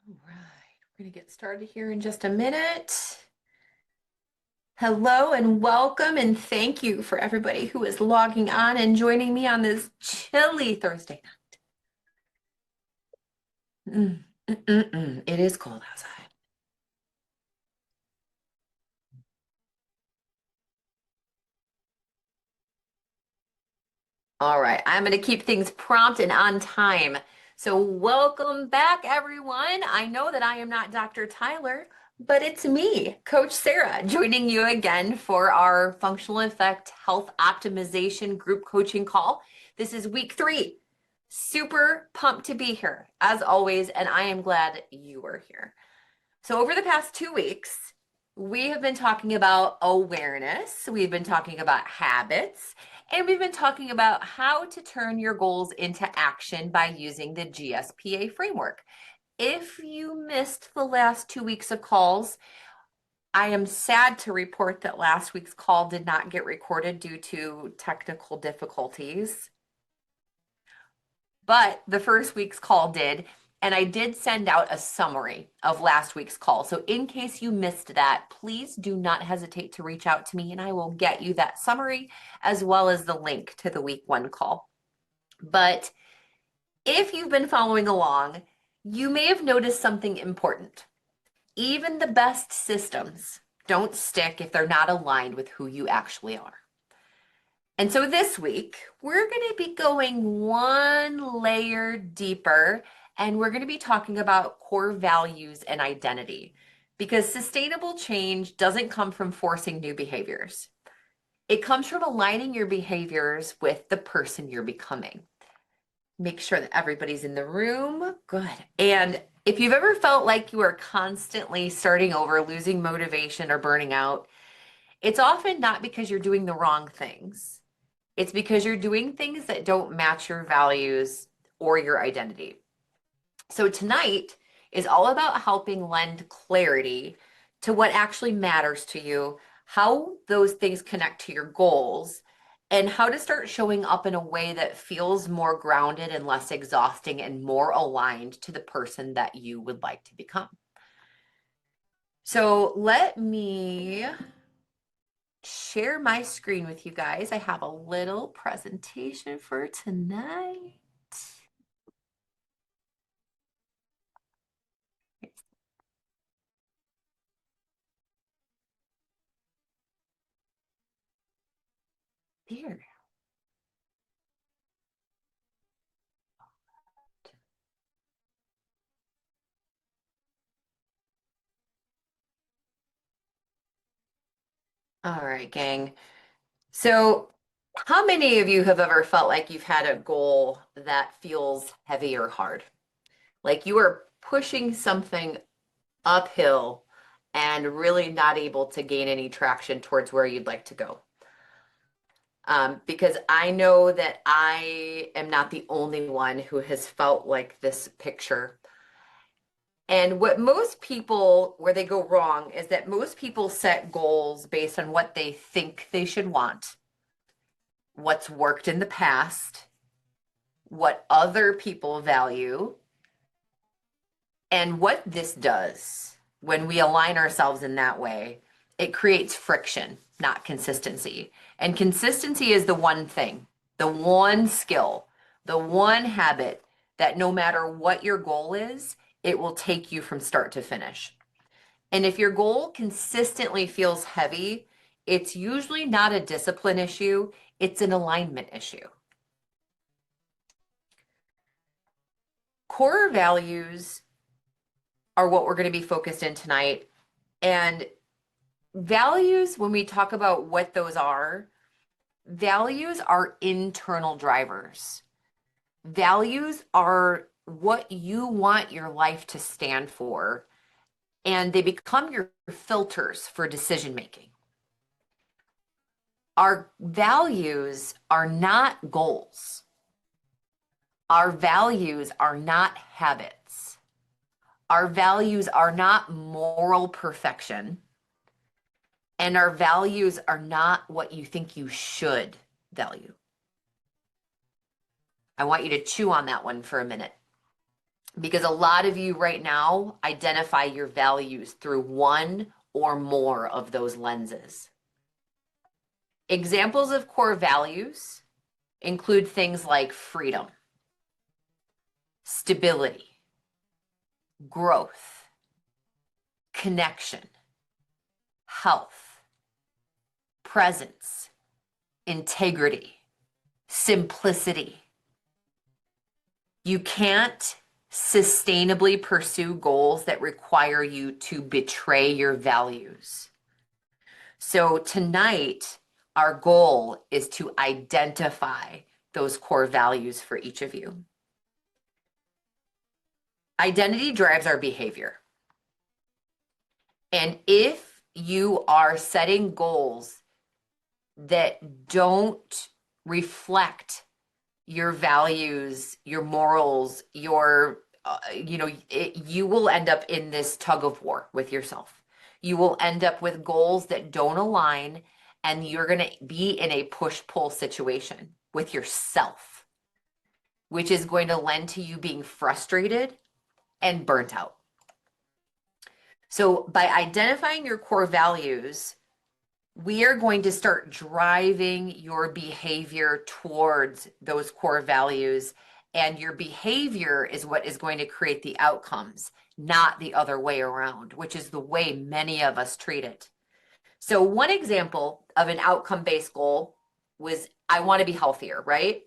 All right, we're going to get started here in just a minute. Hello and welcome, and thank you for everybody who is logging on and joining me on this chilly Thursday night. It is cold outside. All right, I'm going to keep things prompt and on time. So, welcome back, everyone. I know that I am not Dr. Tyler, but it's me, Coach Sarah, joining you again for our Functional Effect Health Optimization Group Coaching call. This is week 3. Super pumped to be here, as always, and I am glad you are here. So, over the past 2 weeks, we have been talking about awareness, we've been talking about habits, and we've been talking about how to turn your goals into action by using the GSPA framework. If you missed the last 2 weeks of calls, I am sad to report that last week's call did not get recorded due to technical difficulties, but the first week's call did. And I did send out a summary of last week's call. So in case you missed that, please do not hesitate to reach out to me and I will get you that summary as well as the link to the week 1 call. But if you've been following along, you may have noticed something important. Even the best systems don't stick if they're not aligned with who you actually are. And so this week, we're going to be going one layer deeper, and we're going to be talking about core values and identity, because sustainable change doesn't come from forcing new behaviors. It comes from aligning your behaviors with the person you're becoming. Make sure that everybody's in the room. Good. And if you've ever felt like you are constantly starting over, losing motivation, or burning out, it's often not because you're doing the wrong things. It's because you're doing things that don't match your values or your identity. So tonight is all about helping lend clarity to what actually matters to you, how those things connect to your goals, and how to start showing up in a way that feels more grounded and less exhausting and more aligned to the person that you would like to become. So let me share my screen with you guys. I have a little presentation for tonight. There. All right, gang. So, how many of you have ever felt like you've had a goal that feels heavy or hard? Like you are pushing something uphill and really not able to gain any traction towards where you'd like to go. Because I know that I am not the only one who has felt like this picture. And what most people, where they go wrong, is that most people set goals based on what they think they should want, what's worked in the past, what other people value, and what this does when we align ourselves in that way, it creates friction, not consistency. And consistency is the one thing, the one skill, the one habit that no matter what your goal is, it will take you from start to finish. And if your goal consistently feels heavy, it's usually not a discipline issue, it's an alignment issue. Core values are what we're going to be focused in tonight. And values, when we talk about what those are, values are internal drivers. Values are what you want your life to stand for, and they become your filters for decision making. Our values are not goals. Our values are not habits. Our values are not moral perfection. And our values are not what you think you should value. I want you to chew on that one for a minute. because a lot of you right now identify your values through one or more of those lenses. Examples of core values include things like freedom, stability, growth, connection, health, presence, integrity, simplicity. You can't sustainably pursue goals that require you to betray your values. So tonight, our goal is to identify those core values for each of you. Identity drives our behavior. And if you are setting goals that don't reflect your values, your morals, you will end up in this tug of war with yourself. You will end up with goals that don't align, and you're going to be in a push-pull situation with yourself, which is going to lend to you being frustrated and burnt out. So by identifying your core values, we are going to start driving your behavior towards those core values, and your behavior is what is going to create the outcomes, not the other way around, which is the way many of us treat it. So one example of an outcome-based goal was, I want to be healthier, right?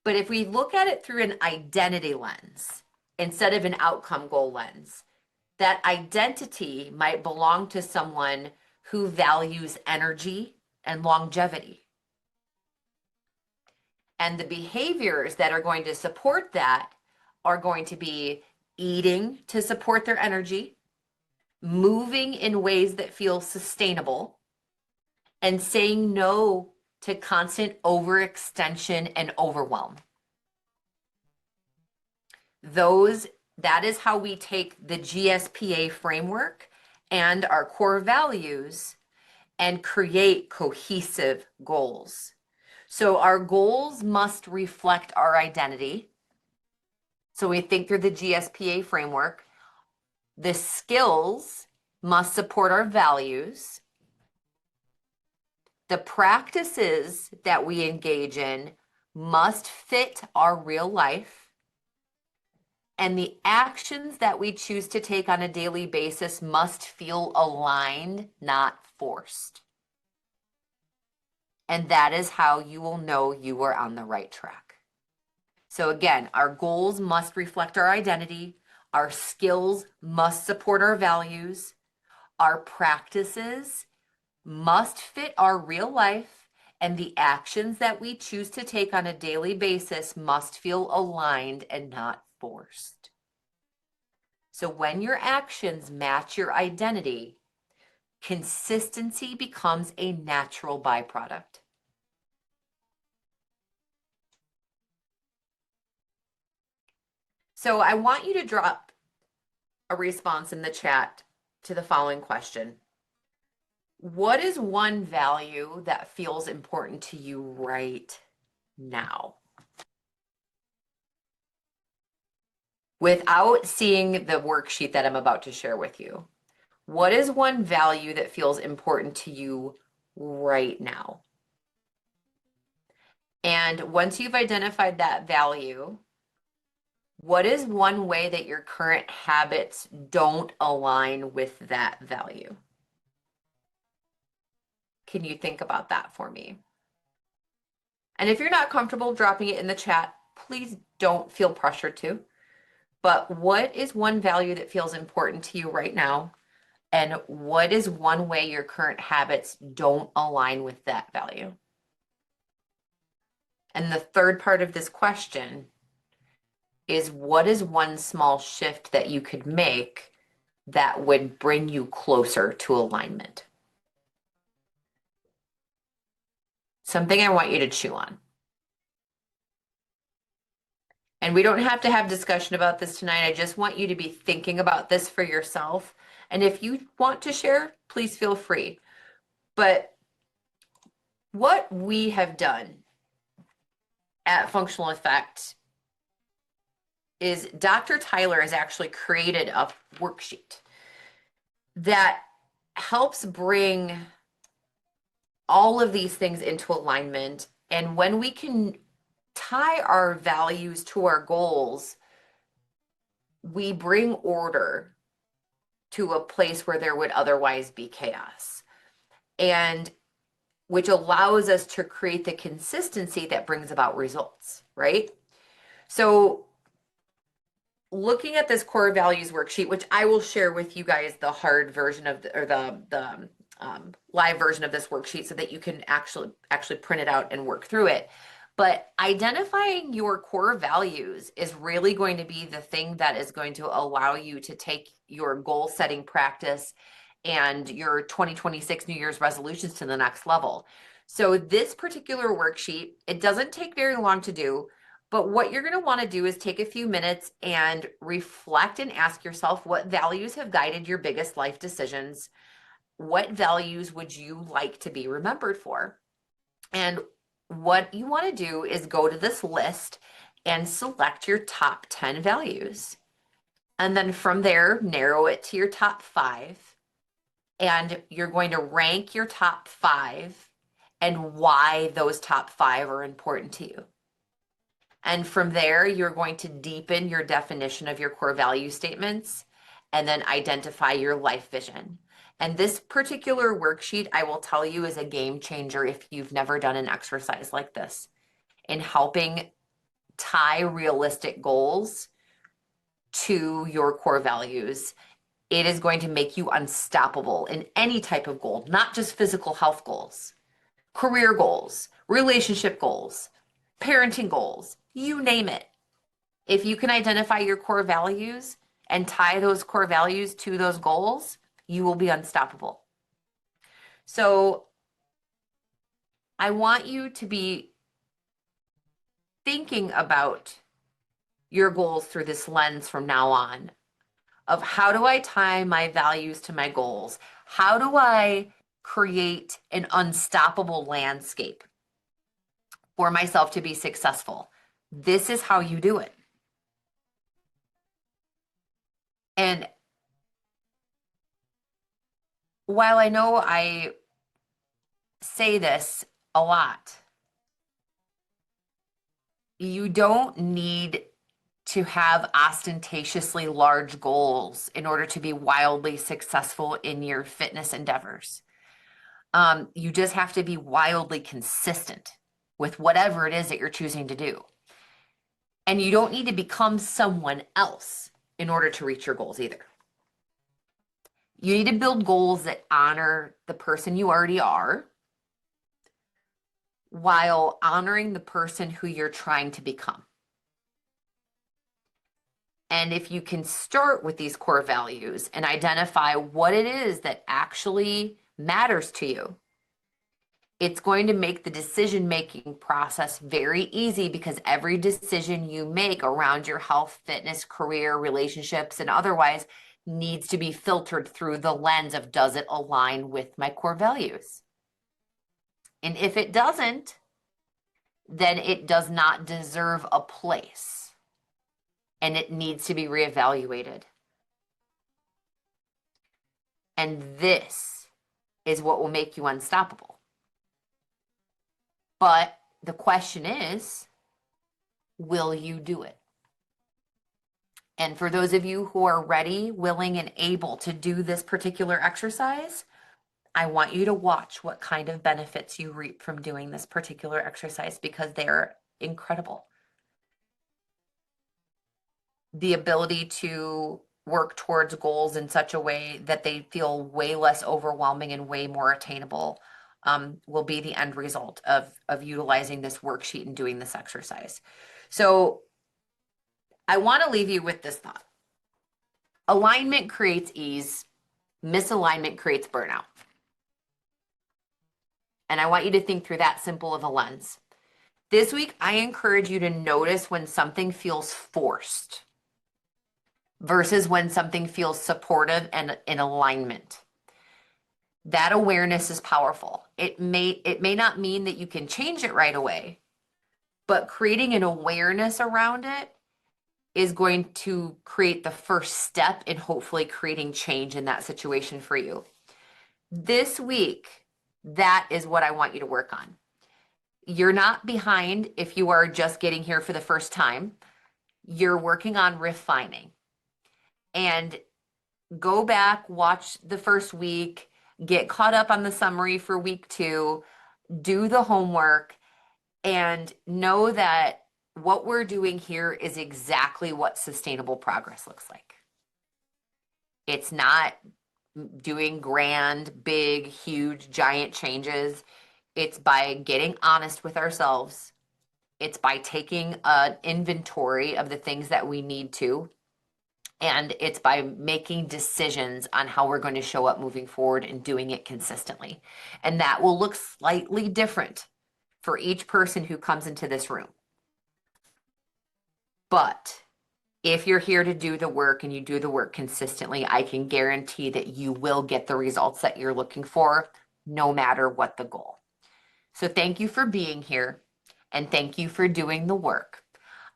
But if we look at it through an identity lens instead of an outcome goal lens, that identity might belong to someone who values energy and longevity. And the behaviors that are going to support that are going to be eating to support their energy, moving in ways that feel sustainable, and saying no to constant overextension and overwhelm. That is how we take the GSPA framework and our core values and create cohesive goals. So our goals must reflect our identity. So we think through the GSPA framework. The skills must support our values. The practices that we engage in must fit our real life. And the actions that we choose to take on a daily basis must feel aligned, not forced. And that is how you will know you are on the right track. So again, our goals must reflect our identity. Our skills must support our values. Our practices must fit our real life. And the actions that we choose to take on a daily basis must feel aligned and not forced. So when your actions match your identity, consistency becomes a natural byproduct. So I want you to drop a response in the chat to the following question. What is one value that feels important to you right now? Without seeing the worksheet that I'm about to share with you, what is one value that feels important to you right now? And once you've identified that value, what is one way that your current habits don't align with that value? Can you think about that for me? And if you're not comfortable dropping it in the chat, please don't feel pressured to. But what is one value that feels important to you right now? And what is one way your current habits don't align with that value? And the third part of this question is, what is one small shift that you could make that would bring you closer to alignment? Something I want you to chew on. And we don't have to have discussion about this tonight. I just want you to be thinking about this for yourself. And if you want to share, please feel free. But what we have done at Functional Effect is Dr. Tyler has actually created a worksheet that helps bring all of these things into alignment. And when we can tie our values to our goals, we bring order to a place where there would otherwise be chaos. And which allows us to create the consistency that brings about results, right? So looking at this core values worksheet, which I will share with you guys the hard version of the live version of this worksheet so that you can actually print it out and work through it. But identifying your core values is really going to be the thing that is going to allow you to take your goal setting practice and your 2026 New Year's resolutions to the next level. So this particular worksheet, it doesn't take very long to do, but what you're going to want to do is take a few minutes and reflect and ask yourself, what values have guided your biggest life decisions? What values would you like to be remembered for? And what you want to do is go to this list and select your top 10 values. And then from there, narrow it to your top 5. And you're going to rank your top 5 and why those top 5 are important to you. And from there, you're going to deepen your definition of your core value statements and then identify your life vision. And this particular worksheet, I will tell you, is a game changer if you've never done an exercise like this in helping tie realistic goals to your core values. It is going to make you unstoppable in any type of goal, not just physical health goals, career goals, relationship goals, parenting goals, you name it. If you can identify your core values and tie those core values to those goals, you will be unstoppable. So I want you to be thinking about your goals through this lens from now on of how do I tie my values to my goals? How do I create an unstoppable landscape for myself to be successful? This is how you do it. And while I know I say this a lot, you don't need to have ostentatiously large goals in order to be wildly successful in your fitness endeavors. You just have to be wildly consistent with whatever it is that you're choosing to do. And you don't need to become someone else in order to reach your goals either. You need to build goals that honor the person you already are while honoring the person who you're trying to become. And if you can start with these core values and identify what it is that actually matters to you, it's going to make the decision-making process very easy because every decision you make around your health, fitness, career, relationships, and otherwise needs to be filtered through the lens of, does it align with my core values? And if it doesn't, then it does not deserve a place and it needs to be reevaluated. And this is what will make you unstoppable. But the question is, will you do it? And for those of you who are ready, willing, and able to do this particular exercise, I want you to watch what kind of benefits you reap from doing this particular exercise because they're incredible. The ability to work towards goals in such a way that they feel way less overwhelming and way more attainable will be the end result of utilizing this worksheet and doing this exercise. So I want to leave you with this thought. Alignment creates ease. Misalignment creates burnout. And I want you to think through that simple of a lens. This week, I encourage you to notice when something feels forced versus when something feels supportive and in alignment. That awareness is powerful. It may not mean that you can change it right away, but creating an awareness around it is going to create the first step in hopefully creating change in that situation for you. This week, that is what I want you to work on. You're not behind if you are just getting here for the first time. You're working on refining. And go back, watch the first week, get caught up on the summary for week 2, do the homework, and know that what we're doing here is exactly what sustainable progress looks like. It's not doing grand, big, huge, giant changes. It's by getting honest with ourselves. It's by taking an inventory of the things that we need to. And it's by making decisions on how we're going to show up moving forward and doing it consistently. And that will look slightly different for each person who comes into this room. But if you're here to do the work and you do the work consistently, I can guarantee that you will get the results that you're looking for, no matter what the goal. So thank you for being here, and thank you for doing the work.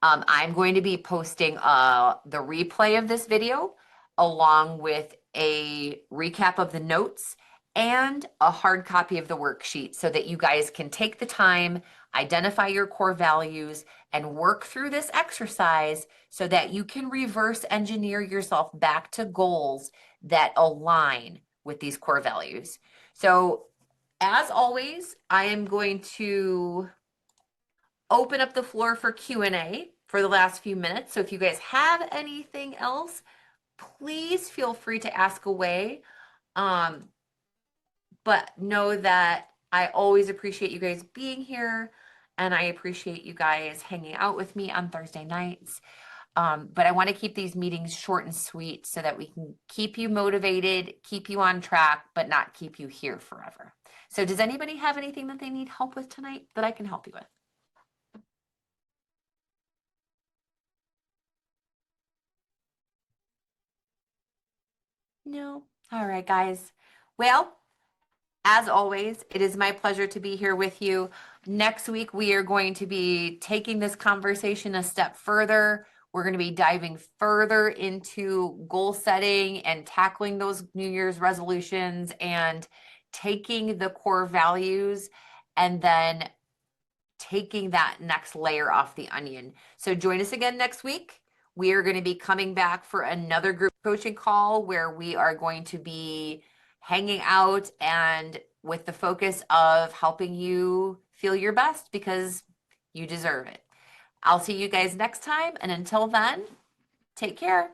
I'm going to be posting the replay of this video along with a recap of the notes and a hard copy of the worksheet so that you guys can take the time, identify your core values, and work through this exercise so that you can reverse engineer yourself back to goals that align with these core values. So as always, I am going to open up the floor for Q&A for the last few minutes. So if you guys have anything else, please feel free to ask away. But know that I always appreciate you guys being here, and I appreciate you guys hanging out with me on Thursday nights. But I want to keep these meetings short and sweet so that we can keep you motivated, keep you on track, but not keep you here forever. So does anybody have anything that they need help with tonight that I can help you with? No. All right, guys. Well, as always, it is my pleasure to be here with you. Next week, we are going to be taking this conversation a step further. We're going to be diving further into goal setting and tackling those New Year's resolutions and taking the core values and then taking that next layer off the onion. So join us again next week. We are going to be coming back for another group coaching call where we are going to be hanging out and with the focus of helping you feel your best because you deserve it. I'll see you guys next time. And until then, take care.